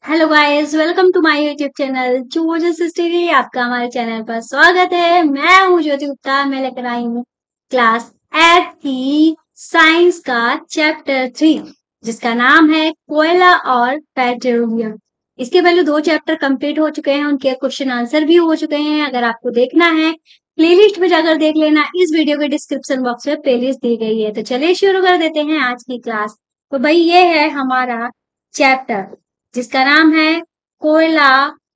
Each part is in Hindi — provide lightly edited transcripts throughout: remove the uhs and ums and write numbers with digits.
Hello guys, welcome to my YouTube channel choose history. आपका हमारे चैनल पर स्वागत है। मैं हूँ ज्योति गुप्ता। मैं लेकर आई हूँ क्लास 8 की साइंस का चैप्टर 3, जिसका नाम है कोयला और पेट्रोलियम। इसके पहले 2 चैप्टर कंप्लीट हो चुके हैं, उनके क्वेश्चन आंसर भी हो चुके हैं। अगर आपको देखना है प्लेलिस्ट में जाकर देख लेना। इस वीडियो के डिस्क्रिप्शन बॉक्स में प्लेलिस्ट दी गई है। तो चलिए शुरू कर देते हैं आज की क्लास। तो भाई ये है हमारा चैप्टर, जिसका नाम है कोयला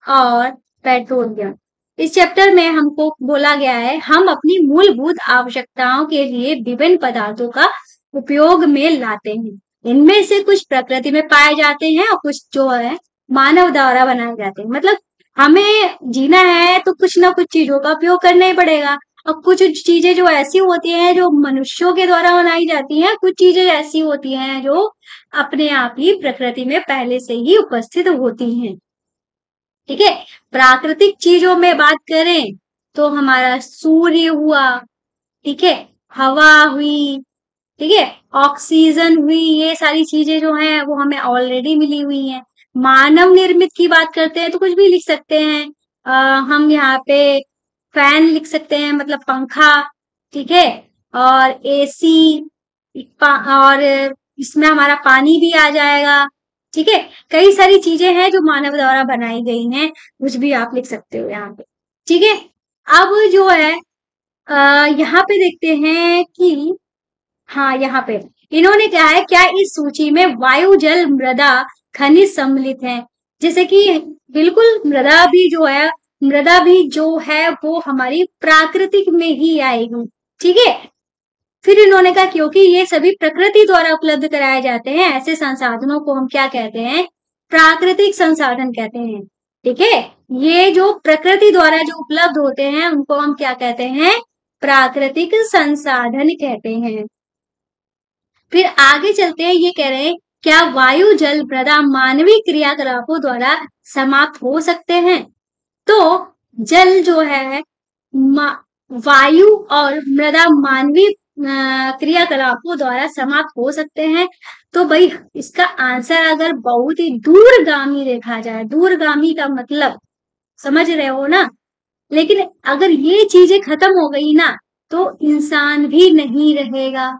और पेट्रोलियम। इस चैप्टर में हमको बोला गया है हम अपनी मूलभूत आवश्यकताओं के लिए विभिन्न पदार्थों का उपयोग में लाते हैं। इनमें से कुछ प्रकृति में पाए जाते हैं और कुछ जो है मानव द्वारा बनाए जाते हैं। मतलब हमें जीना है तो कुछ ना कुछ चीजों का उपयोग करना ही पड़ेगा। और कुछ चीजें जो ऐसी होती हैं जो मनुष्यों के द्वारा बनाई जाती हैं, कुछ चीजें ऐसी होती हैं जो अपने आप ही प्रकृति में पहले से ही उपस्थित होती हैं। ठीक है, प्राकृतिक चीजों में बात करें तो हमारा सूर्य हुआ, ठीक है, हवा हुई, ठीक है, ऑक्सीजन हुई। ये सारी चीजें जो हैं वो हमें ऑलरेडी मिली हुई हैं। मानव निर्मित की बात करते हैं तो कुछ भी लिख सकते हैं। हम यहाँ पे फैन लिख सकते हैं, मतलब पंखा, ठीक है, और एसी, और इसमें हमारा पानी भी आ जाएगा। ठीक है, कई सारी चीजें हैं जो मानव द्वारा बनाई गई हैं। कुछ भी आप लिख सकते हो यहाँ पे। ठीक है, अब जो है यहाँ पे देखते हैं कि हाँ, यहाँ पे इन्होंने क्या है, क्या इस सूची में वायु, जल, मृदा, खनिज सम्मिलित है। जैसे कि बिल्कुल मृदा भी जो है वो हमारी प्राकृतिक में ही आएगी। ठीक है, फिर इन्होंने कहा क्योंकि ये सभी प्रकृति द्वारा उपलब्ध कराए जाते हैं, ऐसे संसाधनों को हम क्या कहते हैं, प्राकृतिक संसाधन कहते हैं। ठीक है, ये जो प्रकृति द्वारा जो उपलब्ध होते हैं उनको हम क्या कहते हैं, प्राकृतिक संसाधन कहते हैं। फिर आगे चलते हैं, ये कह रहे हैं क्या वायु, जल, मृदा मानवीय क्रियाकलापों द्वारा समाप्त हो सकते हैं। तो जल जो है, वायु और मृदा मानवीय क्रियाकलापों द्वारा समाप्त हो सकते हैं। तो भाई इसका आंसर अगर बहुत ही दूरगामी देखा जाए, दूरगामी का मतलब समझ रहे हो ना, लेकिन अगर ये चीजें खत्म हो गई ना तो इंसान भी नहीं रहेगा।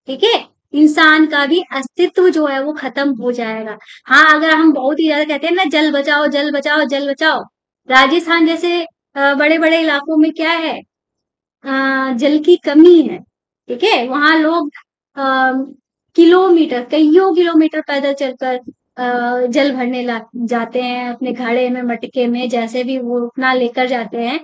ठीक है, इंसान का भी अस्तित्व जो है वो खत्म हो जाएगा। हाँ, अगर हम बहुत ही ज्यादा कहते हैं ना जल बचाओ जल बचाओ जल बचाओ, राजस्थान जैसे बड़े बड़े इलाकों में क्या है, जल की कमी है। ठीक है, वहां लोग किलोमीटर, कईयों किलोमीटर पैदल चलकर जल भरने जाते हैं, अपने घड़े में, मटके में, जैसे भी वो अपना लेकर जाते हैं,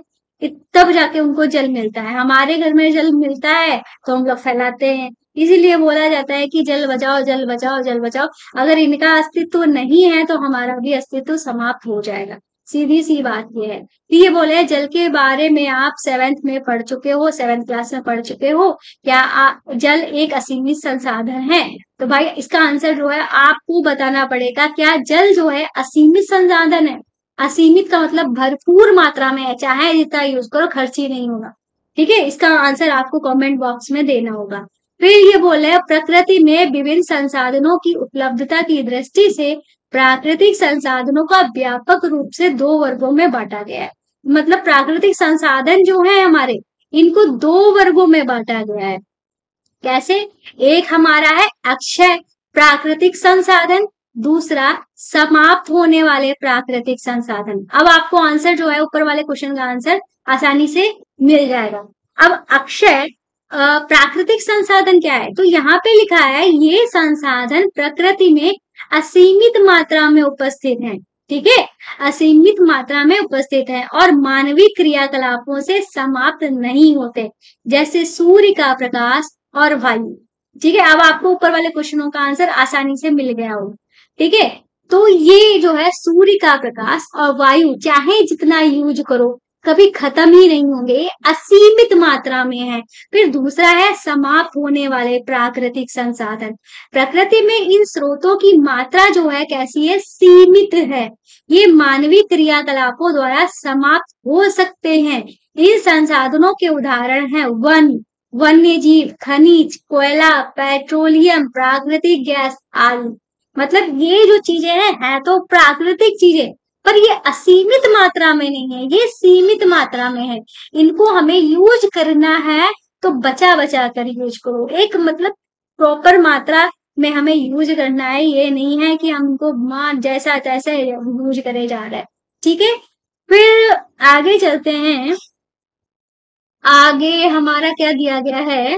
तब जाके उनको जल मिलता है। हमारे घर में जल मिलता है तो हम लोग फैलाते हैं। इसीलिए बोला जाता है कि जल बचाओ जल बचाओ जल बचाओ। अगर इनका अस्तित्व नहीं है तो हमारा भी अस्तित्व समाप्त हो जाएगा। सीधी सी बात ये है। ये बोले जल के बारे में आप 7th में पढ़ चुके हो, 7th क्लास में पढ़ चुके हो। क्या जल एक असीमित संसाधन है? तो भाई इसका आंसर जो है आपको बताना पड़ेगा। क्या जल जो है असीमित संसाधन है? असीमित का मतलब भरपूर मात्रा में है, चाहे जितना यूज करो खर्च ही नहीं होगा। ठीक है, इसका आंसर आपको कमेंट बॉक्स में देना होगा। फिर ये बोले प्रकृति में विभिन्न संसाधनों की उपलब्धता की दृष्टि से प्राकृतिक संसाधनों का व्यापक रूप से 2 वर्गों में बांटा गया है। मतलब प्राकृतिक संसाधन जो है हमारे, इनको 2 वर्गों में बांटा गया है। कैसे? एक हमारा है अक्षय प्राकृतिक संसाधन, दूसरा समाप्त होने वाले प्राकृतिक संसाधन। अब आपको आंसर जो है ऊपर वाले क्वेश्चन का आंसर आसानी से मिल जाएगा। अब अक्षय प्राकृतिक संसाधन क्या है? तो यहाँ पे लिखा है ये संसाधन प्रकृति में असीमित मात्रा में उपस्थित है। ठीक है, असीमित मात्रा में उपस्थित है और मानवीय क्रियाकलापों से समाप्त नहीं होते, जैसे सूर्य का प्रकाश और वायु। ठीक है, अब आपको ऊपर वाले क्वेश्चनों का आंसर आसानी से मिल गया हो। ठीक है, तो ये जो है सूर्य का प्रकाश और वायु चाहे जितना यूज करो कभी खत्म ही नहीं होंगे, असीमित मात्रा में है। फिर दूसरा है समाप्त होने वाले प्राकृतिक संसाधन। प्रकृति में इन स्रोतों की मात्रा जो है कैसी है, सीमित है। ये मानवीय क्रियाकलापों द्वारा समाप्त हो सकते हैं। इन संसाधनों के उदाहरण हैं वन, वन्य जीव, खनिज, कोयला, पेट्रोलियम, प्राकृतिक गैस आदि। मतलब ये जो चीजें हैं है तो प्राकृतिक चीजें, पर ये असीमित मात्रा में नहीं है, ये सीमित मात्रा में है। इनको हमें यूज करना है तो बचा बचा कर यूज करो, एक मतलब प्रॉपर मात्रा में हमें यूज करना है। ये नहीं है कि हमको मान जैसा तैसा यूज करे जा रहा है। ठीक है, फिर आगे चलते हैं। आगे हमारा क्या दिया गया है,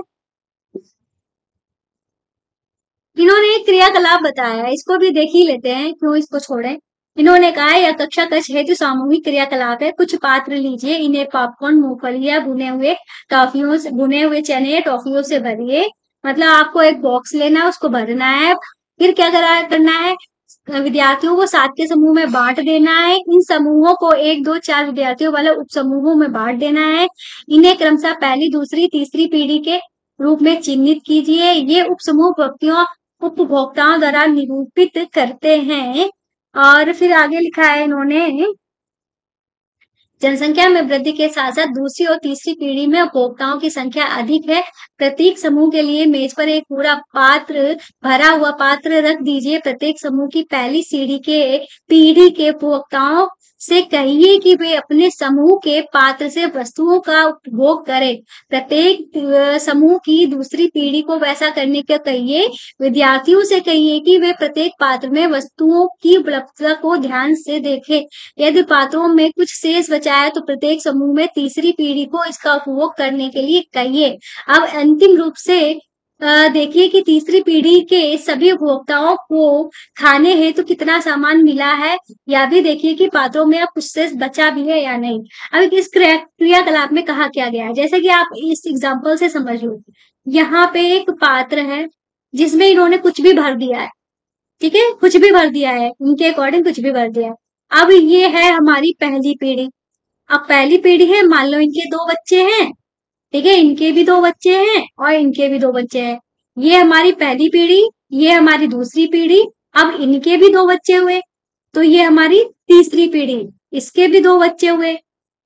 इन्होंने एक क्रियाकलाप बताया है, इसको भी देख ही लेते हैं, क्यों इसको छोड़ें। इन्होंने कहा है यह कक्षा कक्ष हेतु सामूहिक क्रियाकलाप है। कुछ पात्र लीजिए, इन्हें पॉपकॉर्न, मूंगफली या भुने हुए टॉफियों से, भुने हुए चने या टॉफियों से भरिए। मतलब आपको एक बॉक्स लेना है, उसको भरना है, फिर क्या करना है, विद्यार्थियों को 7 के समूह में बांट देना है। इन समूहों को 1, 2, 4 विद्यार्थियों वाले उप समूहों में बांट देना है। इन्हें क्रमशः पहली, दूसरी, तीसरी पीढ़ी के रूप में चिन्हित कीजिए। ये उप समूह व्यक्तियों उपभोक्ताओं द्वारा निरूपित करते हैं। और फिर आगे लिखा है इन्होंने, जनसंख्या में वृद्धि के साथ साथ दूसरी और तीसरी पीढ़ी में उपभोक्ताओं की संख्या अधिक है। प्रत्येक समूह के लिए मेज पर एक पूरा पात्र, भरा हुआ पात्र रख दीजिए। प्रत्येक समूह की पहली पीढ़ी के उपभोक्ताओं से कहिए कि वे अपने समूह के पात्र से वस्तुओं का उपभोग करें। प्रत्येक समूह की दूसरी पीढ़ी को वैसा करने का कहिए। विद्यार्थियों से कहिए कि वे प्रत्येक पात्र में वस्तुओं की उपलब्धता को ध्यान से देखें। यदि पात्रों में कुछ शेष बचा है तो प्रत्येक समूह में तीसरी पीढ़ी को इसका उपभोग करने के लिए कहिए। अब अंतिम रूप से देखिए कि तीसरी पीढ़ी के सभी उपभोक्ताओं को खाने हेतु कितना सामान मिला है, या भी देखिए कि पात्रों में अब कुछ शेष बचा भी है या नहीं। अब इस क्रियाकलाप में कहा क्या गया है, जैसे कि आप इस एग्जाम्पल से समझ लो। यहाँ पे एक पात्र है जिसमें इन्होंने कुछ भी भर दिया है, ठीक है, कुछ भी भर दिया है, उनके अकॉर्डिंग कुछ भी भर दिया है। अब ये है हमारी पहली पीढ़ी। अब पहली पीढ़ी है, मान लो इनके 2 बच्चे हैं, ठीक है, इनके भी 2 बच्चे हैं और इनके भी 2 बच्चे हैं। ये हमारी पहली पीढ़ी, ये हमारी दूसरी पीढ़ी। अब इनके भी 2 बच्चे हुए, तो ये हमारी तीसरी पीढ़ी। इसके भी 2 बच्चे हुए,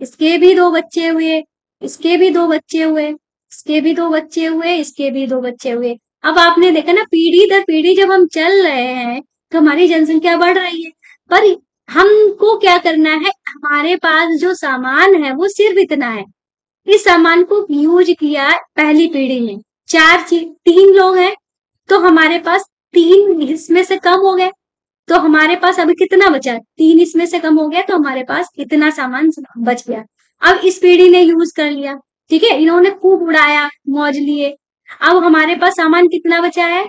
इसके भी 2 बच्चे हुए, इसके भी 2 बच्चे हुए, इसके भी 2 बच्चे हुए, इसके भी 2 बच्चे हुए। अब आपने देखा ना, पीढ़ी दर पीढ़ी जब हम चल रहे हैं तो हमारी जनसंख्या बढ़ रही है, पर हमको क्या करना है, हमारे पास जो सामान है वो सिर्फ इतना है। इस सामान को यूज किया पहली पीढ़ी में 3 लोग हैं, तो हमारे पास 3 इसमें से कम हो गए, तो हमारे पास अभी कितना बचा, 3 इसमें से कम हो गया, तो हमारे पास इतना सामान बच गया। अब इस पीढ़ी ने यूज कर लिया, ठीक है, इन्होंने खूब उड़ाया, मौज लिए। अब हमारे पास सामान कितना बचा है,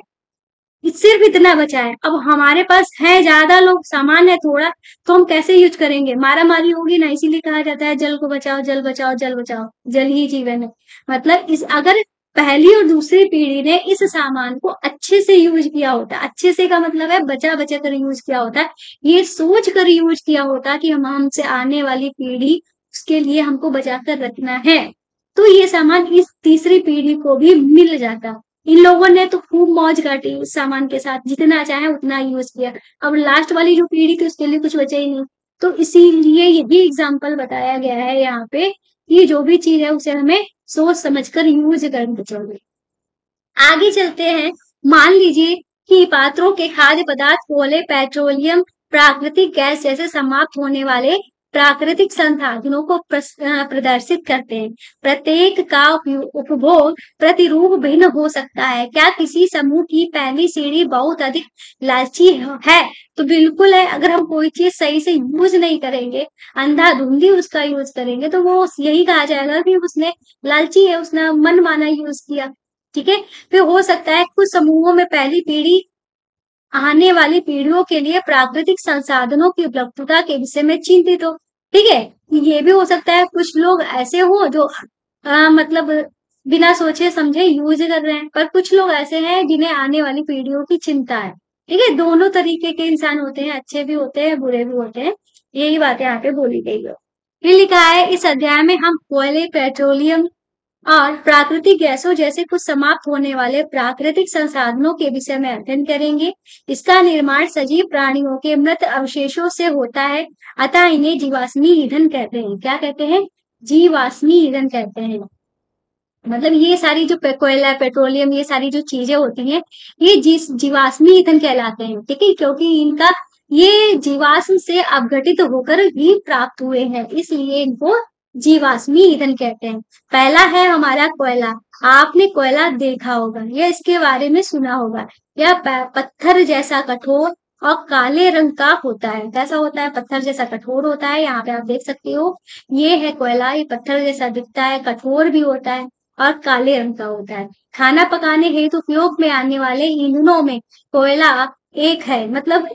सिर्फ इतना बचा है। अब हमारे पास है ज्यादा लोग, सामान है थोड़ा, तो हम कैसे यूज करेंगे, मारा मारी होगी ना। इसीलिए कहा जाता है जल को बचाओ, जल बचाओ, जल बचाओ, जल ही जीवन है। मतलब इस अगर पहली और दूसरी पीढ़ी ने इस सामान को अच्छे से यूज किया होता, अच्छे से का मतलब है बचा बचा कर यूज किया होता, ये सोच कर यूज किया होता कि हम हमसे आने वाली पीढ़ी उसके लिए हमको बचा कर रखना है, तो ये सामान इस तीसरी पीढ़ी को भी मिल जाता। इन लोगों ने तो खूब मौज काटी उस सामान के साथ, जितना चाहे उतना यूज किया। अब लास्ट वाली जो पीढ़ी थी उसके लिए कुछ बचा ही नहीं। तो इसीलिए ये एग्जाम्पल बताया गया है यहाँ पे कि जो भी चीज है उसे हमें सोच समझकर यूज करनी चाहिए। आगे चलते हैं। मान लीजिए कि पात्रों के खाद्य पदार्थ कोयले, पेट्रोलियम, प्राकृतिक गैस जैसे समाप्त होने वाले प्राकृतिक संसाधनों को प्रदर्शित करते हैं। प्रत्येक का उपभोग प्रतिरूप भिन्न हो सकता है। क्या किसी समूह की पहली सीढ़ी बहुत अधिक लालची है? तो बिल्कुल है। अगर हम कोई चीज सही से यूज नहीं करेंगे, अंधाधुंधी उसका यूज करेंगे, तो वो यही कहा जाएगा कि उसने लालची है, उसने मन माना यूज किया। ठीक है, फिर हो सकता है कुछ समूहों में पहली पीढ़ी आने वाली पीढ़ियों के लिए प्राकृतिक संसाधनों की उपलब्धता के विषय में चिंतित हो। ठीक है, ये भी हो सकता है कुछ लोग ऐसे हो जो मतलब बिना सोचे समझे यूज कर रहे हैं, पर कुछ लोग ऐसे हैं जिन्हें आने वाली पीढ़ियों की चिंता है। ठीक है, दोनों तरीके के इंसान होते हैं, अच्छे भी होते हैं, बुरे भी होते हैं। यही बात यहाँ पे बोली गई है। फिर लिखा है इस अध्याय में हम कोयले, पेट्रोलियम और प्राकृतिक गैसों जैसे कुछ समाप्त होने वाले प्राकृतिक संसाधनों के विषय में अध्ययन करेंगे। इसका निर्माण सजीव प्राणियों के मृत अवशेषों से होता है, अतः इन्हें जीवाश्मी ईंधन कहते हैं। क्या कहते हैं? जीवाश्मी ईंधन कहते हैं। मतलब ये सारी जो कोयला, पेट्रोलियम, ये सारी जो चीजें होती हैं, ये जीवाश्मी ईंधन कहलाते हैं, ठीक है, क्योंकि इनका ये जीवाश्म से अपघटित होकर ही प्राप्त हुए हैं, इसलिए इनको जीवाश्मी ईंधन कहते हैं। पहला है हमारा कोयला। आपने कोयला देखा होगा या इसके बारे में सुना होगा। यह पत्थर जैसा कठोर और काले रंग का होता है। कैसा होता है? पत्थर जैसा कठोर होता है। यहाँ पे आप देख सकते हो, ये है कोयला। ये पत्थर जैसा दिखता है, कठोर भी होता है और काले रंग का होता है। खाना पकाने हेतु उपयोग में आने वाले ईंधनों में कोयला एक है। मतलब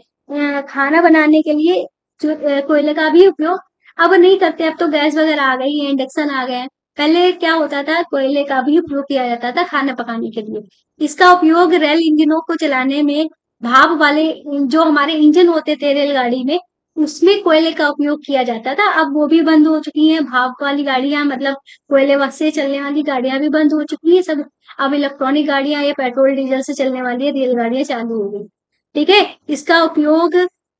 खाना बनाने के लिए जो कोयले का भी उपयोग अब नहीं करते। अब तो गैस वगैरह आ गई है, इंडक्शन आ गए हैं। पहले क्या होता था? कोयले का भी उपयोग किया जाता था खाना पकाने के लिए। इसका उपयोग रेल इंजनों को चलाने में, भाप वाले जो हमारे इंजन होते थे रेलगाड़ी में, उसमें कोयले का उपयोग किया जाता था। अब वो भी बंद हो चुकी हैं, भाप वाली गाड़ियां, मतलब कोयले से चलने वाली गाड़ियां भी बंद हो चुकी हैं सब। अब इलेक्ट्रॉनिक गाड़ियां या पेट्रोल डीजल से चलने वाली रेलगाड़ियां चालू हो गई। ठीक है। इसका उपयोग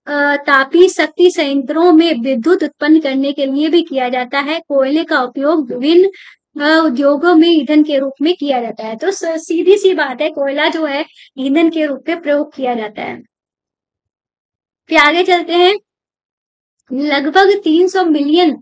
तापीय शक्ति संयंत्रों में विद्युत उत्पन्न करने के लिए भी किया जाता है। कोयले का उपयोग विभिन्न उद्योगों में ईंधन के रूप में किया जाता है। तो सीधी सी बात है, कोयला जो है ईंधन के रूप में प्रयोग किया जाता है। फिर आगे चलते हैं। लगभग 300 मिलियन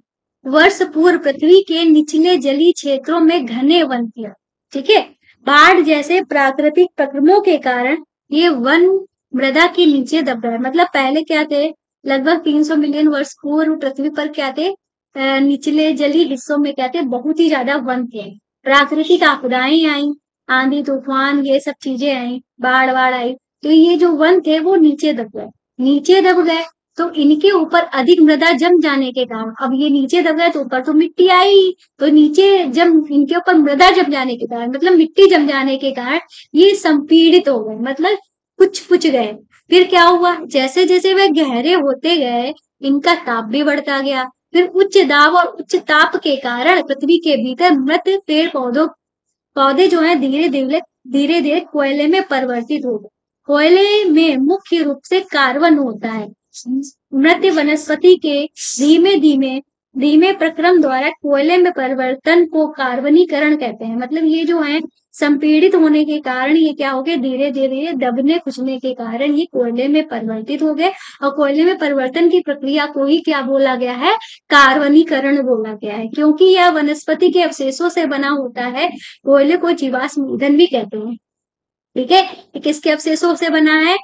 वर्ष पूर्व पृथ्वी के निचले जलीय क्षेत्रों में घने वन थे। ठीक है। बाढ़ जैसे प्राकृतिक प्रक्रमों के कारण ये वन मृदा के नीचे दब गए। मतलब पहले क्या थे? लगभग 300 मिलियन वर्ष पूर्व पृथ्वी पर क्या थे? निचले जलीय हिस्सों में क्या थे? बहुत ही ज्यादा वन थे। प्राकृतिक आपदाएं आई, आंधी तूफान, ये सब चीजें आई, बाढ़ बाढ़ आई, तो ये जो वन थे वो नीचे दब गए। नीचे दब गए तो इनके ऊपर अधिक मृदा जम जाने के कारण, अब ये नीचे दब गए तो ऊपर तो मिट्टी आई, तो नीचे जम इनके ऊपर मृदा जम जाने के कारण, मतलब मिट्टी जम जाने के कारण ये संपीड़ित हो गए, मतलब कुछ गए। फिर क्या हुआ? जैसे जैसे वे गहरे होते गए, इनका ताप भी बढ़ता गया। फिर उच्च दाब और उच्च ताप के कारण पृथ्वी के भीतर मृत पेड़ पौधे जो है धीरे धीरे कोयले में परिवर्तित हो गए। कोयले में मुख्य रूप से कार्बन होता है। मृत वनस्पति के धीमे धीमे धीमे प्रक्रम द्वारा कोयले में परिवर्तन को कार्बनीकरण कहते हैं। मतलब ये जो है संपीड़ित होने के कारण ये क्या हो गए? धीरे धीरे दबने कुचने के कारण ये कोयले में परिवर्तित हो गए। और कोयले में परिवर्तन की प्रक्रिया को ही क्या बोला गया है? कार्बनीकरण बोला गया है, क्योंकि यह वनस्पति के अवशेषों से बना होता है। कोयले को जीवाश्म ईंधन भी कहते हैं। ठीक है। ये किसके अवशेषों से बना है?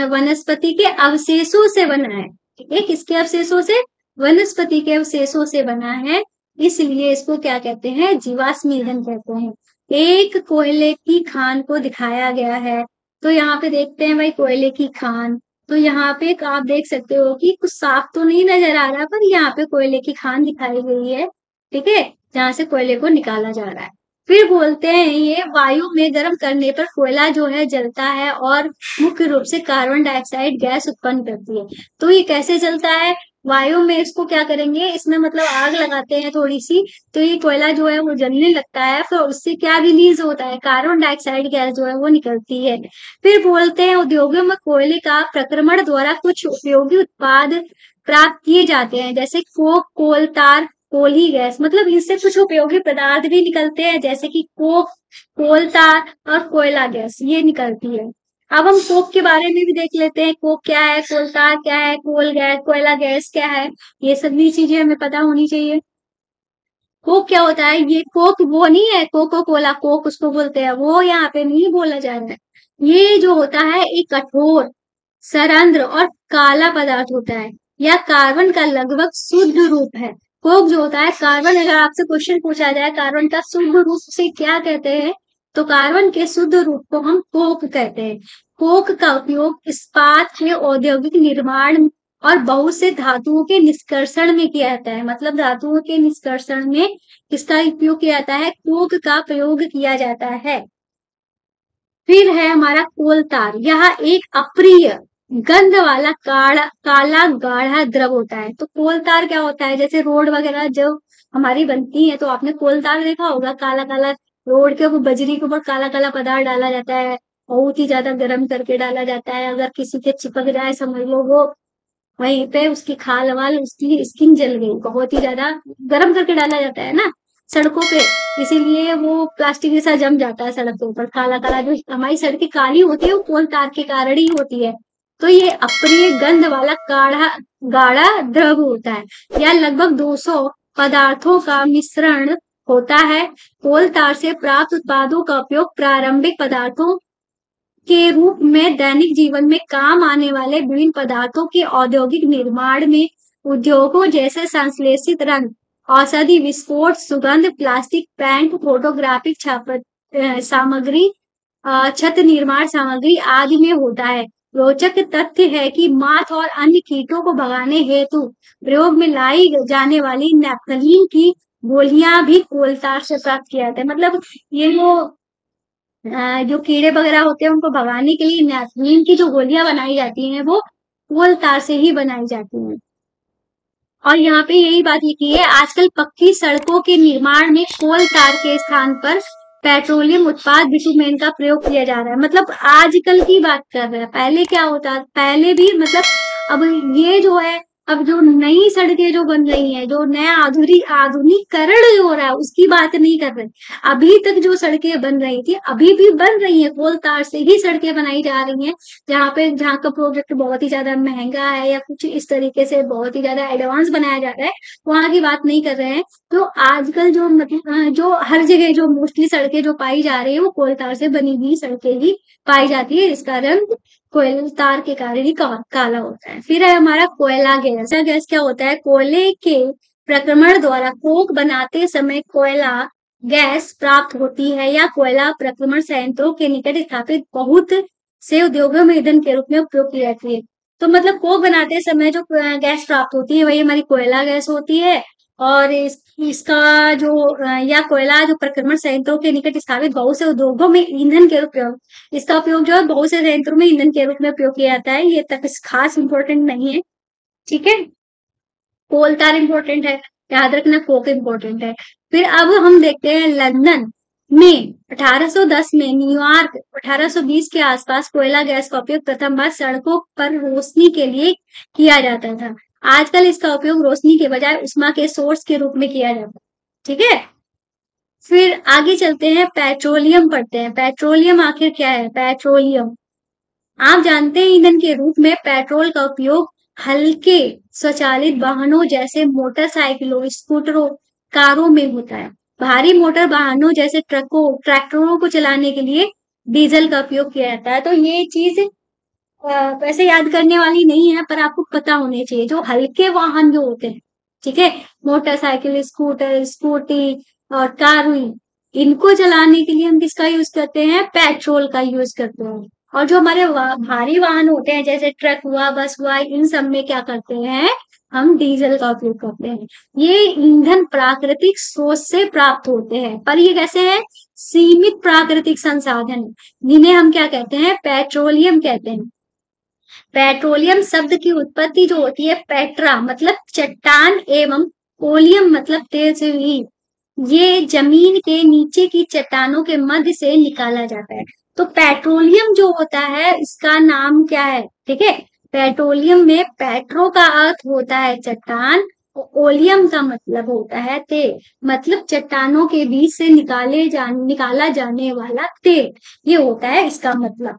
वनस्पति के अवशेषों से बना है। ठीक है। किसके अवशेषों से? वनस्पति के अवशेषों से बना है, इसलिए इसको क्या कहते हैं? जीवाश्म ईंधन कहते हैं। एक कोयले की खान को दिखाया गया है। तो यहाँ पे देखते हैं भाई, कोयले की खान। तो यहाँ पे आप देख सकते हो कि कुछ साफ तो नहीं नजर आ रहा, पर यहाँ पे कोयले की खान दिखाई गई है। ठीक है। जहाँ से कोयले को निकाला जा रहा है। फिर बोलते हैं ये वायु में गर्म करने पर कोयला जो है जलता है और मुख्य रूप से कार्बन डाइऑक्साइड गैस उत्पन्न करती है। तो ये कैसे जलता है? वायु में इसको क्या करेंगे, इसमें मतलब आग लगाते हैं थोड़ी सी, तो ये कोयला जो है वो जलने लगता है। फिर उससे क्या रिलीज होता है? कार्बन डाइऑक्साइड गैस जो है वो निकलती है। फिर बोलते हैं उद्योगों में कोयले का प्रक्रमण द्वारा कुछ उपयोगी उत्पाद प्राप्त किए जाते हैं, जैसे कोक, कोल तार, कोली गैस। मतलब इससे कुछ उपयोगी पदार्थ भी निकलते हैं, जैसे कि कोक, कोल तार और कोयला गैस, ये निकलती है। अब हम कोक के बारे में भी देख लेते हैं। कोक क्या है? कोल तार क्या है? कोल गैस, कोयला गैस क्या है? ये सभी चीजें हमें पता होनी चाहिए। कोक क्या होता है? ये कोक वो नहीं है, कोको कोला, कोक उसको बोलते हैं, वो यहाँ पे नहीं बोला जा रहा है। ये जो होता है एक कठोर, सरंध्र और काला पदार्थ होता है। यह कार्बन का लगभग शुद्ध रूप है। कोक जो होता है, कार्बन, अगर आपसे क्वेश्चन पूछा जाए कार्बन का शुद्ध रूप से क्या कहते हैं, तो कार्बन के शुद्ध रूप को हम कोक कहते हैं। कोक का उपयोग इस्पात के औद्योगिक निर्माण और बहुत से धातुओं के निष्कर्षण में किया जाता है। मतलब धातुओं के निष्कर्षण में किसका उपयोग किया जाता है? कोक का प्रयोग किया जाता है। फिर है हमारा कोल तार। यह एक अप्रिय गंध वाला काला गाढ़ा द्रव होता है। तो कोल तार क्या होता है? जैसे रोड वगैरह जो हमारी बनती है, तो आपने कोल तार देखा होगा, काला काला रोड के ऊपर, बजरी के ऊपर काला काला पदार्थ डाला जाता है, बहुत ही ज्यादा गर्म करके डाला जाता है। अगर किसी के चिपक जाए, समझ लो वो वहीं पे उसकी खाल वाल, उसकी स्किन जल गई, बहुत ही ज्यादा गर्म करके डाला जाता है ना। सड़कों पे, इसीलिए वो प्लास्टिक जैसा जम जाता है सड़क के ऊपर, काला काला। जो हमारी सड़कें काली होती है वो कोल तार के कारण ही होती है। तो ये अप्रिय गंध वाला गाढ़ा गाढ़ा द्रव होता है, यह लगभग 200 पदार्थों का मिश्रण होता है। कोल तार से प्राप्त उत्पादों का उपयोग प्रारंभिक पदार्थों के रूप में दैनिक जीवन में काम आने वाले विभिन्न पदार्थों के औद्योगिक निर्माण में, उद्योगों जैसे संश्लेषित रंग, औषधि, विस्फोट, सुगंध, प्लास्टिक, पेंट, फोटोग्राफिक सामग्री, छत निर्माण सामग्री आदि में होता है। रोचक तथ्य है कि माथ और अन्य कीटों को भगाने हेतु प्रयोग में लाई जाने वाली नैप्थलीन की गोलियां भी कोलतार से प्राप्त किया जाता है। मतलब ये जो कीड़े वगैरह होते हैं उनको भगाने के लिए नैप्थलीन की जो गोलियां बनाई जाती हैं वो कोलतार से ही बनाई जाती हैं। और यहाँ पे यही बात लिखी है, आजकल पक्की सड़कों के निर्माण में कोल तार के स्थान पर पेट्रोलियम उत्पाद बिटुमेन का प्रयोग किया जा रहा है। मतलब आजकल की बात कर रहे हैं, पहले क्या होता, पहले भी मतलब अब ये जो है, अब जो नई सड़कें जो बन रही हैं, जो नया आधुनिकीकरण जो हो रहा है उसकी बात नहीं कर रहे। अभी तक जो सड़कें बन रही थी अभी भी बन रही है, कोल तार से ही सड़कें बनाई जा रही हैं। जहाँ का प्रोजेक्ट बहुत ही ज्यादा महंगा है या कुछ इस तरीके से बहुत ही ज्यादा एडवांस बनाया जा रहा है, वहां की बात नहीं कर रहे हैं। तो आजकल जो मतलब जो हर जगह जो मोस्टली सड़कें जो पाई जा रही है वो कोल तार से बनी हुई सड़कें ही पाई जाती है, इसका रंग कोयल तार के कारण ही काला होता है। फिर है हमारा कोयला गैस। गैस क्या होता है, कोयले के प्रक्रमण द्वारा कोक बनाते समय कोयला गैस प्राप्त होती है या कोयला प्रक्रमण संयंत्रों के निकट स्थापित बहुत से उद्योगों में ईंधन के रूप में उपयोग की जाती है। तो मतलब कोक बनाते समय जो गैस प्राप्त होती है वही हमारी कोयला गैस होती है। और इसका जो या कोयला जो प्रक्रमण संयंत्रों के निकट स्थापित बहुत से उद्योगों में ईंधन के रूप में, इसका उपयोग जो है बहुत से संयंत्रों में ईंधन के रूप में उपयोग किया जाता है। ये तक खास इंपॉर्टेंट नहीं है, ठीक है। कोल तार इम्पोर्टेंट है, याद रखना कोक इम्पोर्टेंट है। फिर अब हम देखते हैं लंदन में 1810 में, न्यूयॉर्क 1820 के आसपास कोयला गैस का उपयोग प्रथम बार सड़कों पर रोशनी के लिए किया जाता था। आजकल इसका उपयोग रोशनी के बजाय उष्मा के सोर्स के रूप में किया जाता है, ठीक है। फिर आगे चलते हैं, पेट्रोलियम पढ़ते हैं। पेट्रोलियम आखिर क्या है, पेट्रोलियम आप जानते हैं ईंधन के रूप में पेट्रोल का उपयोग हल्के स्वचालित वाहनों जैसे मोटरसाइकिलों, स्कूटरों, कारों में होता है। भारी मोटर वाहनों जैसे ट्रैक्टरों को चलाने के लिए डीजल का उपयोग किया जाता है। तो ये चीज वैसे याद करने वाली नहीं है पर आपको पता होने चाहिए, जो हल्के वाहन जो होते हैं, ठीक है, मोटरसाइकिल, स्कूटर, स्कूटी और कार हुई, इनको चलाने के लिए हम किसका यूज करते हैं, पेट्रोल का यूज करते हैं। और जो हमारे भारी वाहन होते हैं जैसे ट्रक हुआ, बस हुआ, इन सब में क्या करते हैं, हम डीजल का उपयोग करते हैं। ये ईंधन प्राकृतिक स्रोत से प्राप्त होते हैं, पर ये कैसे है, सीमित प्राकृतिक संसाधन, जिन्हें हम क्या कहते हैं, पेट्रोलियम कहते हैं। पेट्रोलियम शब्द की उत्पत्ति जो होती है, पेट्रा मतलब चट्टान एवं ओलियम मतलब तेल से हुई। ये जमीन के नीचे की चट्टानों के मध्य से निकाला जाता है। तो पेट्रोलियम जो होता है इसका नाम क्या है, ठीक है। पेट्रोलियम में पेट्रो का अर्थ होता है चट्टान, ओलियम का मतलब होता है तेल, मतलब चट्टानों के बीच से निकाला जाने वाला तेल, ये होता है इसका मतलब।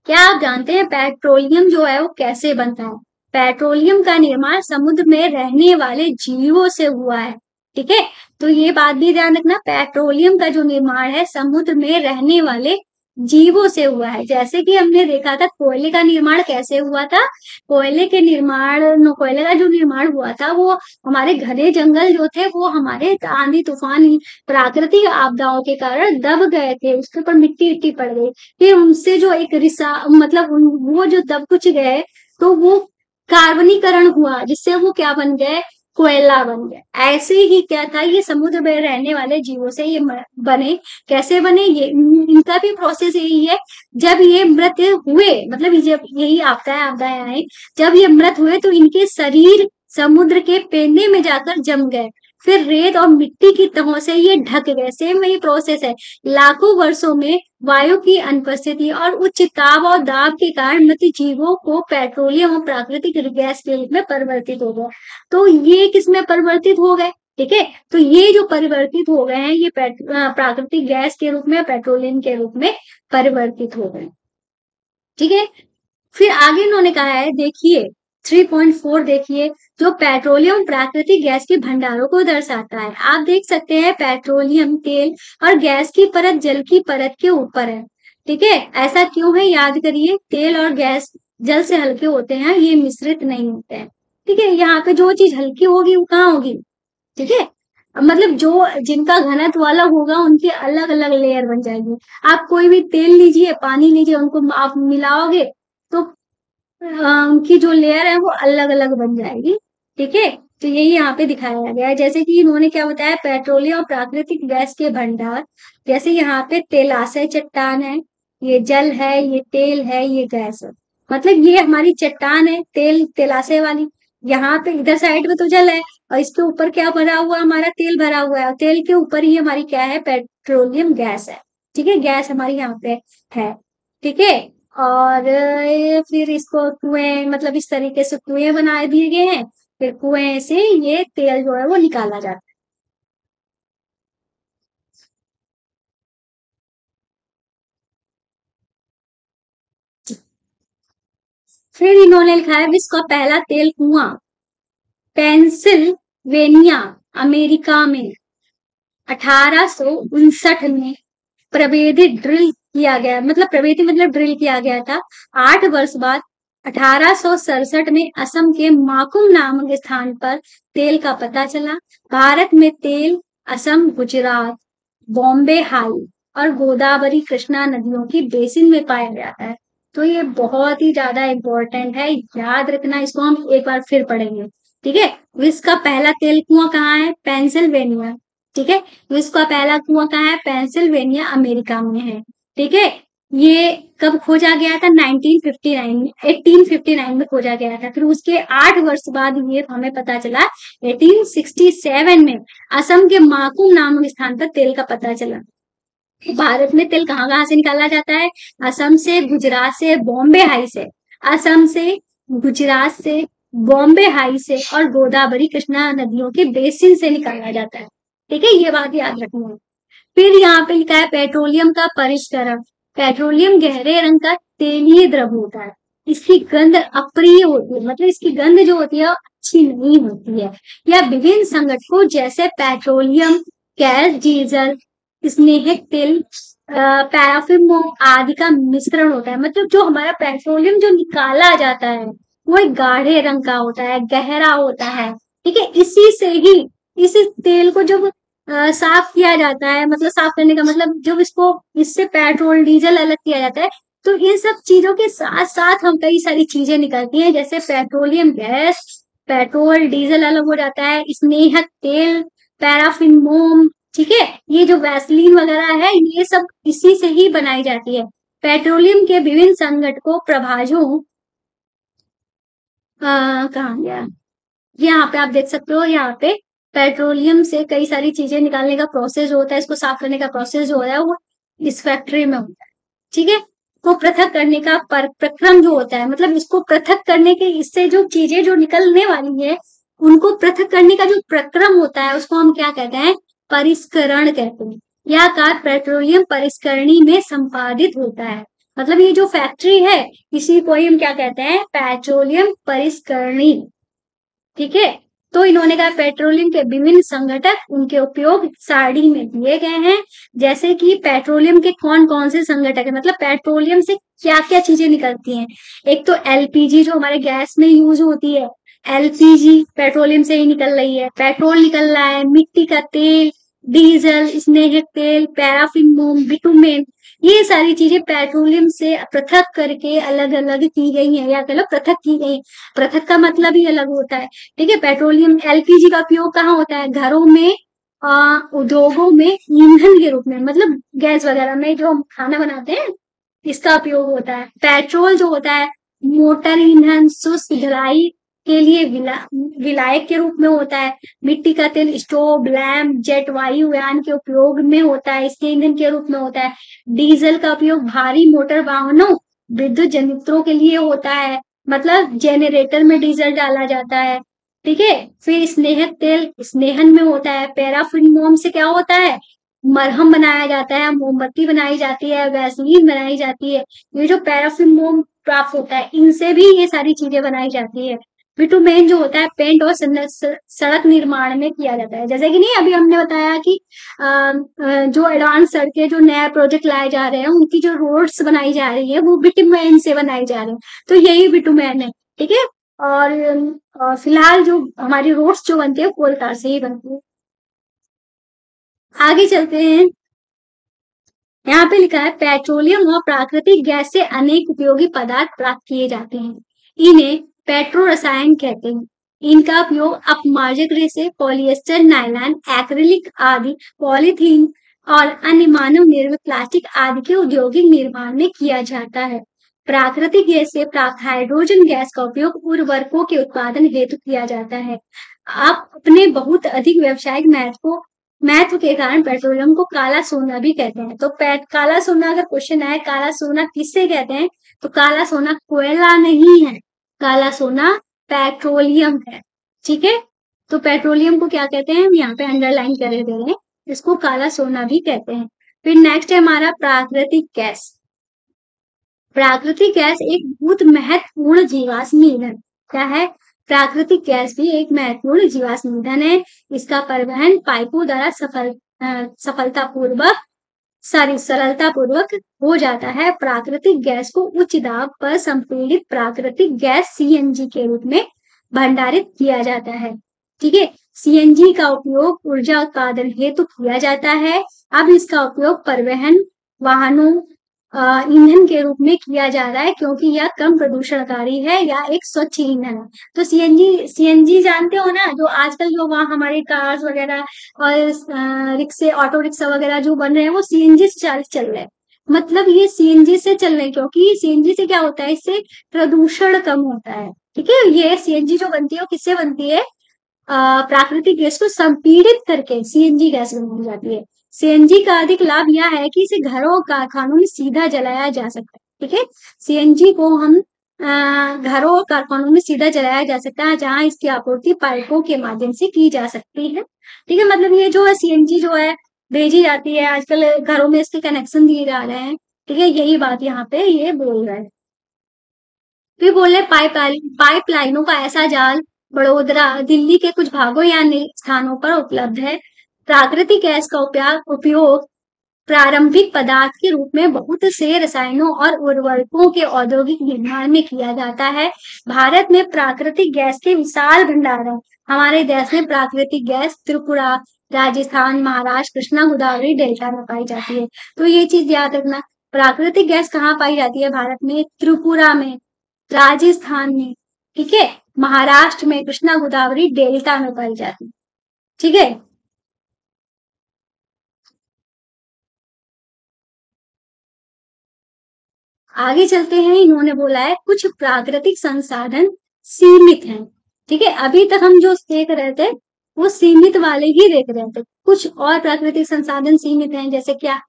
क्या आप जानते हैं पेट्रोलियम जो है वो कैसे बनता है, पेट्रोलियम का निर्माण समुद्र में रहने वाले जीवों से हुआ है, ठीक है। तो ये बात भी ध्यान रखना, पेट्रोलियम का जो निर्माण है समुद्र में रहने वाले जीवों से हुआ है। जैसे कि हमने देखा था कोयले का निर्माण कैसे हुआ था, कोयले का जो निर्माण हुआ था वो हमारे घने जंगल जो थे वो हमारे आंधी तूफान प्राकृतिक आपदाओं के कारण दब गए थे, उसके ऊपर मिट्टी मिट्टी पड़ गई, फिर उनसे जो एक रिसा मतलब वो जो दब कुछ गए तो वो कार्बनीकरण हुआ जिससे वो क्या बन गए, कोयला बन गया। ऐसे ही क्या था, ये समुद्र में रहने वाले जीवों से ये बने, कैसे बने, ये इनका भी प्रोसेस यही है। जब ये मृत हुए, मतलब जब यही आपदाएं आए, जब ये मृत हुए तो इनके शरीर समुद्र के पेंदे में जाकर जम गए, फिर रेत और मिट्टी की तहों से ये ढक गए। सेम वही प्रोसेस है, लाखों वर्षों में वायु की अनुपस्थिति और उच्च ताप और दाब के कारण मृत जीवों को पेट्रोलियम और प्राकृतिक गैस के रूप में परिवर्तित हो गया। तो ये किस में परिवर्तित हो गए, ठीक है। तो ये जो परिवर्तित हो गए हैं ये प्राकृतिक गैस के रूप में, पेट्रोलियम के रूप में परिवर्तित हो गए। ठीक है। फिर आगे इन्होंने कहा है, देखिए 3.4 देखिए, जो पेट्रोलियम प्राकृतिक गैस के भंडारों को दर्शाता है। आप देख सकते हैं पेट्रोलियम तेल और गैस की परत जल की परत के ऊपर है। ठीक है, ऐसा क्यों है याद करिए, तेल और गैस जल से हल्के होते हैं, ये मिश्रित नहीं होते हैं। ठीक है, यहाँ पे जो चीज हल्की होगी वो कहाँ होगी, ठीक है, मतलब जो जिनका घनत्व वाला होगा उनकी अलग अलग लेयर बन जाएगी। आप कोई भी तेल लीजिए, पानी लीजिए, उनको आप मिलाओगे तो उनकी जो लेयर है वो अलग अलग बन जाएगी। ठीक है, तो यही यहाँ पे दिखाया गया है। जैसे कि इन्होंने क्या बताया, पेट्रोलियम और प्राकृतिक गैस के भंडार, जैसे यहाँ पे तेलाशय चट्टान है, ये जल है, ये तेल है, ये गैस है। मतलब ये हमारी चट्टान है, तेलाशय वाली। यहाँ पे इधर साइड में तो जल है और इसके ऊपर क्या भरा हुआ है, हमारा तेल भरा हुआ है, और तेल के ऊपर ही हमारी क्या है, पेट्रोलियम गैस है। ठीक है, गैस हमारी यहाँ पे है। ठीक है, और फिर इसको कुएं, मतलब इस तरीके से कुएं बना दिए गए हैं, फिर कुएं से ये तेल जो है वो निकाला जाता है। फिर इन्होंने लिखा है, विश्व का पहला तेल कुआं पेंसिल्वेनिया अमेरिका में 1859 में प्रवेदित ड्रिल किया गया, मतलब प्रवेदित मतलब ड्रिल किया गया था। 8 वर्ष बाद 1867 में असम के माकुम नामक स्थान पर तेल का पता चला। भारत में तेल असम, गुजरात, बॉम्बे हाई और गोदावरी कृष्णा नदियों की बेसिन में पाया जाता है। तो ये बहुत ही ज्यादा इम्पोर्टेंट है, याद रखना, इसको हम एक बार फिर पढ़ेंगे। ठीक है, विश्व का पहला तेल कुआं कहाँ है, पेंसिल्वेनिया। ठीक है, विश्व का पहला कुआं कहाँ है, पेंसिल्वेनिया अमेरिका में है। ठीक है, ये कब खोजा गया था, 1959 में, 1859 में खोजा गया था। फिर उसके 8 वर्ष बाद ये हमें पता चला 1867 में असम के माकुम नामक स्थान पर तेल का पता चला। भारत में तेल कहाँ कहाँ से निकाला जाता है, असम से, गुजरात से, बॉम्बे हाई से, असम से, गुजरात से, बॉम्बे हाई से और गोदावरी कृष्णा नदियों के बेसिन से निकाला जाता है। ठीक है, ये बात याद रखनी है। फिर यहाँ पे लिखा है पेट्रोलियम का परिष्करण। पेट्रोलियम गहरे रंग का तेलीय द्रव होता है, इसकी गंध अप्रिय होती है, मतलब इसकी गंध जो होती है अच्छी नहीं होती है। यह विभिन्न संगठनों जैसे पेट्रोलियम गैस, डीजल, स्नेहक तेल, पैराफिन आदि का मिश्रण होता है। मतलब जो हमारा पेट्रोलियम जो निकाला जाता है वो एक गाढ़े रंग का होता है, गहरा होता है। ठीक है, इसी से ही इस तेल को जब साफ किया जाता है, मतलब साफ करने का मतलब जब इसको, इससे पेट्रोल डीजल अलग किया जाता है, तो इन सब चीजों के साथ साथ हम कई सारी चीजें निकलती हैं, जैसे पेट्रोलियम गैस, पेट्रोल डीजल अलग हो जाता है, स्नेहक तेल, पैराफिन मोम। ठीक है, ये जो वैसलीन वगैरह है ये सब इसी से ही बनाई जाती है। पेट्रोलियम के विभिन्न संगठकों प्रभाजों, कहाँ गया, यहाँ पे आप देख सकते हो, यहाँ पे पेट्रोलियम से कई सारी चीजें निकालने का प्रोसेस जो होता है, इसको साफ करने का प्रोसेस जो होता है वो इस फैक्ट्री में होता है। ठीक है, को पृथक करने का प्रक्रम जो होता है, मतलब इसको पृथक करने के, इससे जो चीजें जो निकलने वाली है उनको पृथक करने का जो प्रक्रम होता है उसको हम क्या कहते हैं, परिष्करण कहते हैं। यह कार्य पेट्रोलियम परिष्करणी में संपादित होता है। मतलब ये जो फैक्ट्री है इसी को ही हम क्या कहते हैं, पेट्रोलियम परिष्करणी। ठीक है, तो इन्होंने कहा पेट्रोलियम के विभिन्न संघटक, उनके उपयोग सारणी में दिए गए हैं। जैसे कि पेट्रोलियम के कौन कौन से संघटक है, मतलब पेट्रोलियम से क्या क्या चीजें निकलती हैं। एक तो एलपीजी जो हमारे गैस में यूज होती है, एलपीजी पेट्रोलियम से ही निकल रही है। पेट्रोल निकल रहा है, मिट्टी का तेल, डीजल, स्नेहक तेल, पैराफिन मोम, बिटुमेन, ये सारी चीजें पेट्रोलियम से पृथक करके अलग अलग की गई है, या कह लो पृथक की गई। पृथक का मतलब ही अलग होता है। ठीक है, पेट्रोलियम, एलपीजी का उपयोग कहाँ होता है, घरों में, उद्योगों में ईंधन के रूप में, मतलब गैस वगैरह में जो हम खाना बनाते हैं इसका उपयोग होता है। पेट्रोल जो होता है मोटर ईंधन, शुष्क धुलाई के लिए विलायक के रूप में होता है। मिट्टी का तेल स्टोव, लैंप, जेट वायु यान के उपयोग में होता है, इसके ईंधन के रूप में होता है। डीजल का उपयोग भारी मोटर वाहनों, विद्युत जनरेटरों के लिए होता है, मतलब जेनरेटर में डीजल डाला जाता है। ठीक है। फिर स्नेहक तेल स्नेहन में होता है। पैराफिन मोम से क्या होता है, मरहम बनाया जाता है, मोमबत्ती बनाई जाती है, वैसलीन बनाई जाती है। ये जो पैराफिन मोम प्राप्त होता है, इनसे भी ये सारी चीजें बनाई जाती है। बिटुमेन जो होता है पेंट और सड़क निर्माण में किया जाता है। जैसे कि नहीं अभी हमने बताया कि जो एडवांस सड़कें जो नया प्रोजेक्ट लाए जा रहे हैं, उनकी जो रोड्स बनाई जा रही है वो बिटुमेन से बनाई जा रही है। तो यही बिटुमेन है। ठीक है। और फिलहाल जो हमारी रोड्स जो बनती है कोल tar से ही बनती है। आगे चलते हैं। यहाँ पे लिखा है पेट्रोलियम और प्राकृतिक गैस से अनेक उपयोगी पदार्थ प्राप्त किए जाते हैं। इन्हें पेट्रो रसायन कहते हैं। इनका उपयोग अपमार्जक रेसे, पॉलिएस्टर, नायलॉन, एक्रिलिक आदि, पॉलीथीन और अन्य मानव निर्मित प्लास्टिक आदि के औद्योगिक निर्माण में किया जाता है। प्राकृतिक गैस से प्राप्त हाइड्रोजन गैस का उपयोग उर्वरकों के उत्पादन हेतु किया जाता है। आप अपने बहुत अधिक व्यावसायिक महत्व के कारण पेट्रोलियम को काला सोना भी कहते हैं। तो काला सोना अगर क्वेश्चन आए, काला सोना किससे कहते हैं, तो काला सोना कोयला नहीं है, काला सोना पेट्रोलियम है। ठीक है। तो पेट्रोलियम को क्या कहते हैं, हम यहाँ पे अंडरलाइन कर दे रहे हैं, इसको काला सोना भी कहते हैं। फिर नेक्स्ट है हमारा प्राकृतिक गैस। प्राकृतिक गैस एक बहुत महत्वपूर्ण जीवाश्म ईंधन क्या है, प्राकृतिक गैस भी एक महत्वपूर्ण जीवाश्म ईंधन है। इसका परिवहन पाइपों द्वारा सरलतापूर्वक हो जाता है। प्राकृतिक गैस को उच्च दाब पर संपीड़ित प्राकृतिक गैस सीएनजी के रूप में भंडारित किया जाता है। ठीक है। सीएनजी का उपयोग ऊर्जा उत्पादन हेतु किया जाता है। अब इसका उपयोग परिवहन वाहनों ईंधन के रूप में किया जा रहा है, क्योंकि यह कम प्रदूषणकारी है या एक स्वच्छ ईंधन है। तो सीएनजी जानते हो ना, जो आजकल जो वहाँ हमारे कार्स वगैरह और रिक्शे, ऑटो रिक्शा वगैरह जो बन रहे हैं वो सीएनजी से चल रहे हैं। मतलब ये सीएनजी से चल रहे हैं, क्योंकि सीएनजी से क्या होता है, इससे प्रदूषण कम होता है। ठीक है। ये सीएनजी जो बनती है वो किससे बनती है, प्राकृतिक गैस को संपीड़ित करके सीएनजी गैस बनाई जाती है। सीएनजी का अधिक लाभ यह है कि इसे घरों और कारखानों में सीधा जलाया जा सकता है। ठीक है। सीएनजी को हम घरों और कारखानों में सीधा जलाया जा सकता है, जहां इसकी आपूर्ति पाइपों के माध्यम से की जा सकती है। ठीक है। मतलब ये जो है सीएनजी जो है भेजी जाती है, आजकल घरों में इसके कनेक्शन दिए जा रहे हैं। ठीक है। यही बात यहाँ पे ये बोल रहा है। फिर बोले पाइपलाइनों का ऐसा जाल बड़ोदरा, दिल्ली के कुछ भागों या स्थानों पर उपलब्ध है। प्राकृतिक गैस का उपयोग प्रारंभिक पदार्थ के रूप में बहुत से रसायनों और उर्वरकों के औद्योगिक निर्माण में किया जाता है। भारत में प्राकृतिक गैस के विशाल भंडार है। हमारे देश में प्राकृतिक गैस त्रिपुरा, राजस्थान, महाराष्ट्र, कृष्णा गोदावरी डेल्टा में पाई जाती है। तो ये चीज याद रखना, प्राकृतिक गैस कहाँ पाई जाती है भारत में, त्रिपुरा में, राजस्थान में, ठीक है, महाराष्ट्र में, कृष्णा गोदावरी डेल्टा में पाई जाती है। ठीक है। आगे चलते हैं। इन्होंने बोला है कुछ प्राकृतिक संसाधन सीमित हैं। ठीक है। अभी तक हम जो देख रहे थे वो सीमित वाले ही देख रहे थे। कुछ और प्राकृतिक संसाधन सीमित हैं, जैसे क्या,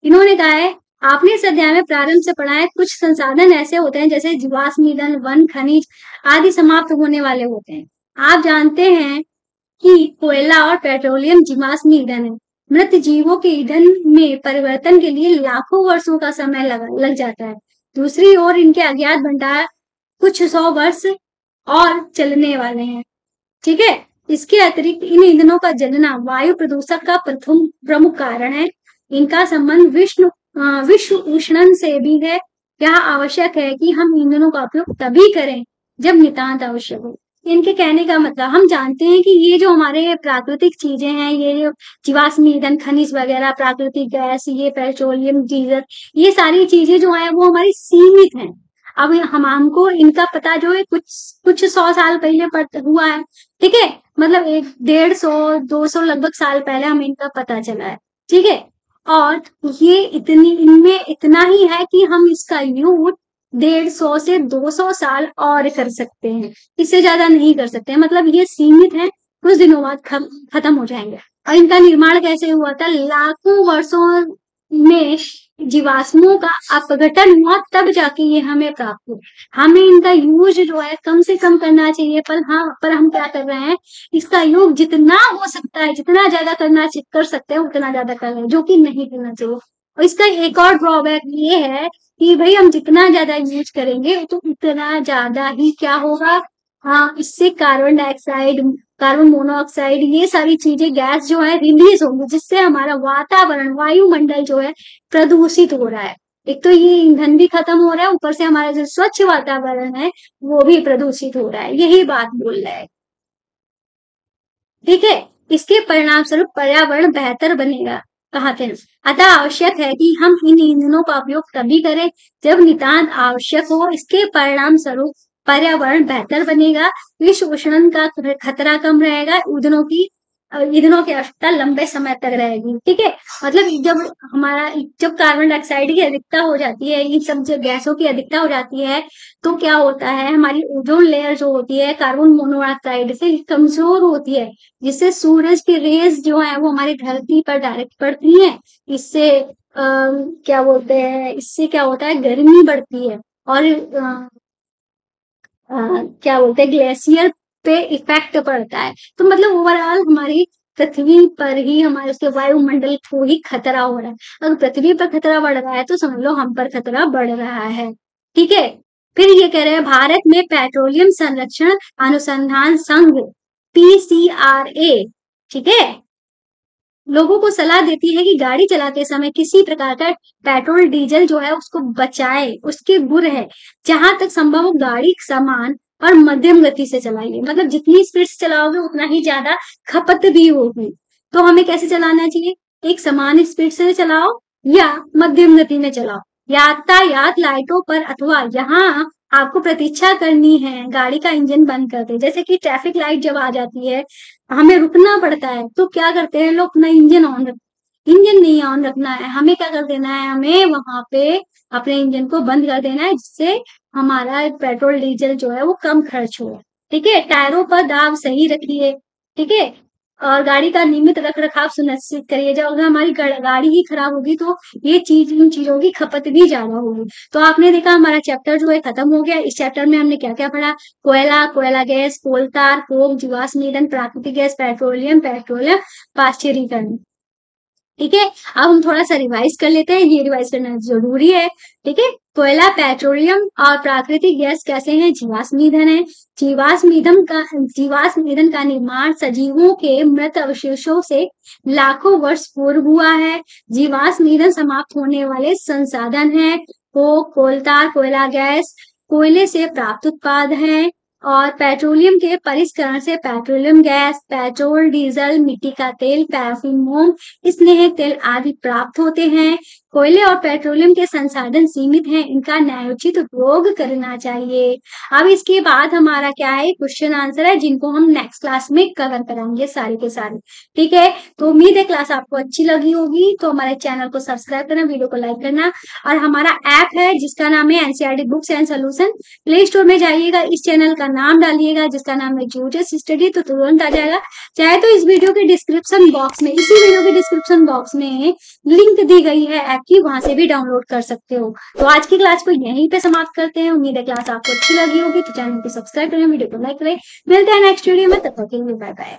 इन्होंने कहा है, आपने इस अध्याय में प्रारंभ से पढ़ा है, कुछ संसाधन ऐसे होते हैं जैसे जीवाश्म ईंधन, वन, खनिज आदि समाप्त होने वाले होते हैं। आप जानते हैं कि कोयला और पेट्रोलियम जीवाश्म ईंधन है। मृत जीवों के ईंधन में परिवर्तन के लिए लाखों वर्षों का समय लग जाता है। दूसरी ओर इनके अज्ञात भंडार कुछ 100 वर्ष और चलने वाले हैं। ठीक है। इसके अतिरिक्त इन ईंधनों का जलना वायु प्रदूषण का प्रमुख कारण है। इनका संबंध विश्व उष्णन से भी है। यह आवश्यक है कि हम ईंधनों का उपयोग तभी करें जब नितांत आवश्यक हो। इनके कहने का मतलब, हम जानते हैं कि ये जो हमारे प्राकृतिक चीजें हैं, ये जो जीवाश्म ईंधन, खनिज वगैरह, प्राकृतिक गैस, ये पेट्रोलियम, डीजल, ये सारी चीजें जो है वो हमारी सीमित हैं। अब हमको इनका पता जो है कुछ 100 साल पहले हुआ है। ठीक है। मतलब 150-200 लगभग साल पहले हमें इनका पता चला है। ठीक है। और ये इनमें इतना ही है कि हम इसका यूज 150 से 200 साल और कर सकते हैं, इससे ज्यादा नहीं कर सकते हैं। मतलब ये सीमित है, कुछ दिनों बाद खत्म हो जाएंगे। और इनका निर्माण कैसे हुआ था, लाखों वर्षों में जीवाश्मों का अपघटन हुआ, तब जाके ये हमें प्राप्त हुआ। हमें इनका यूज जो है कम से कम करना चाहिए, पर हम क्या कर रहे हैं, इसका यूज जितना हो सकता है, जितना ज्यादा कर सकते हैं उतना ज्यादा कर रहे हैं, जो कि नहीं करना चाहिए। और इसका एक और ड्रॉबैक ये है कि भाई हम जितना ज्यादा यूज करेंगे तो उतना ज्यादा ही क्या होगा, हाँ, इससे कार्बन डाइऑक्साइड, कार्बन मोनोऑक्साइड, ये सारी चीजें, गैस जो है रिलीज होंगी, जिससे हमारा वातावरण, वायुमंडल जो है प्रदूषित हो रहा है। एक तो ये ईंधन भी खत्म हो रहा है, ऊपर से हमारा जो स्वच्छ वातावरण है वो भी प्रदूषित हो रहा है, यही बात बोल रहा है। ठीक है, इसके परिणाम स्वरूप पर्यावरण बेहतर बनेगा, कहा थे। अतः आवश्यक है कि हम इन ईंधनों का उपयोग तभी करें जब नितांत आवश्यक हो। इसके परिणाम स्वरूप पर्यावरण बेहतर बनेगा, विश्व उष्णन का खतरा कम रहेगा, ईंधनों की आवश्यकता लंबे समय तक रहेगी। ठीक है, मतलब जब कार्बन डाइऑक्साइड की अधिकता हो जाती है, इन सब जो गैसों की अधिकता हो जाती है, तो क्या होता है, हमारी ओजोन लेयर जो होती है कार्बन मोनोऑक्साइड से कमजोर होती है, जिससे सूरज की रेज जो है वो हमारी धरती पर डायरेक्ट पड़ती हैं। इससे क्या बोलते हैं, इससे क्या होता है, गर्मी बढ़ती है, और क्या बोलते हैं, ग्लेशियर पे इफेक्ट पड़ता है। तो मतलब ओवरऑल हमारी पृथ्वी पर ही, हमारे उसके वायुमंडल को ही खतरा हो रहा है। अगर पृथ्वी पर खतरा बढ़ रहा है तो समझ लो हम पर खतरा बढ़ रहा है। ठीक है, फिर ये कह रहे हैं भारत में पेट्रोलियम संरक्षण अनुसंधान संघ, PCRA, ठीक है, लोगों को सलाह देती है कि गाड़ी चलाते समय किसी प्रकार का पेट्रोल डीजल जो है उसको बचाए, उसके गुर है, जहां तक संभव हो गाड़ी समान और मध्यम गति से चलाइए। मतलब जितनी स्पीड से चलाओगे उतना ही ज्यादा खपत भी होगी। तो हमें कैसे चलाना चाहिए, एक समान स्पीड से चलाओ या मध्यम गति में चलाओ। यातायात लाइटों पर अथवा यहाँ आपको प्रतीक्षा करनी है, गाड़ी का इंजन बंद कर दे। जैसे कि ट्रैफिक लाइट जब आ जाती है, हमें रुकना पड़ता है, तो क्या करते हैं लोग, अपना इंजन नहीं ऑन रखना है, हमें क्या कर देना है, हमें वहां पे अपने इंजन को बंद कर देना है, जिससे हमारा पेट्रोल डीजल जो है वो कम खर्च हो। ठीक है, टायरों पर दाब सही रखिए। ठीक है, और गाड़ी का नियमित रख रखाव सुनिश्चित करिए। जब अगर हमारी गाड़ी ही खराब होगी तो इन चीजों की खपत भी ज्यादा होगी। तो आपने देखा हमारा चैप्टर जो है खत्म हो गया। इस चैप्टर में हमने क्या क्या पढ़ा, कोयला गैस, कोल tar, कोक, जीवाश्म ईंधन, प्राकृतिक गैस, पेट्रोलियम पाश्चरीकरण। ठीक है, अब हम थोड़ा सा रिवाइज कर लेते हैं, ये रिवाइज करना जरूरी है। ठीक है, कोयला, पेट्रोलियम और प्राकृतिक गैस कैसे हैं, जीवाश्म ईंधन है। जीवाश्म ईंधन का निर्माण सजीवों के मृत अवशेषों से लाखों वर्ष पूर्व हुआ है। जीवाश्म ईंधन समाप्त होने वाले संसाधन है। कोलतार, कोयला गैस कोयले से प्राप्त उत्पाद है। और पेट्रोलियम के परिष्करण से पेट्रोलियम गैस, पेट्रोल, डीजल, मिट्टी का तेल, पैराफिन मोम, स्नेहक तेल आदि प्राप्त होते हैं। कोयले और पेट्रोलियम के संसाधन सीमित हैं, इनका न्यायोचित उपयोग करना चाहिए। अब इसके बाद हमारा क्या है, क्वेश्चन आंसर है, जिनको हम नेक्स्ट क्लास में कवर कराएंगे सारे के सारे। ठीक है, तो उम्मीद है क्लास आपको अच्छी लगी होगी। तो हमारे चैनल को सब्सक्राइब करना, वीडियो को लाइक करना। और हमारा ऐप है जिसका नाम है NCERT books and solution. Play store में जाइएगा, इस चैनल का नाम डालिएगा जिसका नाम है जूजस स्टडी, तो तुरंत आ जाएगा। चाहे तो इस वीडियो के डिस्क्रिप्शन बॉक्स में, इसी वीडियो के डिस्क्रिप्शन बॉक्स में लिंक दी गई है ऐप की, वहां से भी डाउनलोड कर सकते हो। तो आज की क्लास को यहीं पे समाप्त करते हैं। उम्मीद है क्लास आपको अच्छी लगी होगी। तो चैनल को सब्सक्राइब करें, वीडियो को लाइक करें। मिलते हैं नेक्स्ट वीडियो में, तब तक के लिए बाय बाय।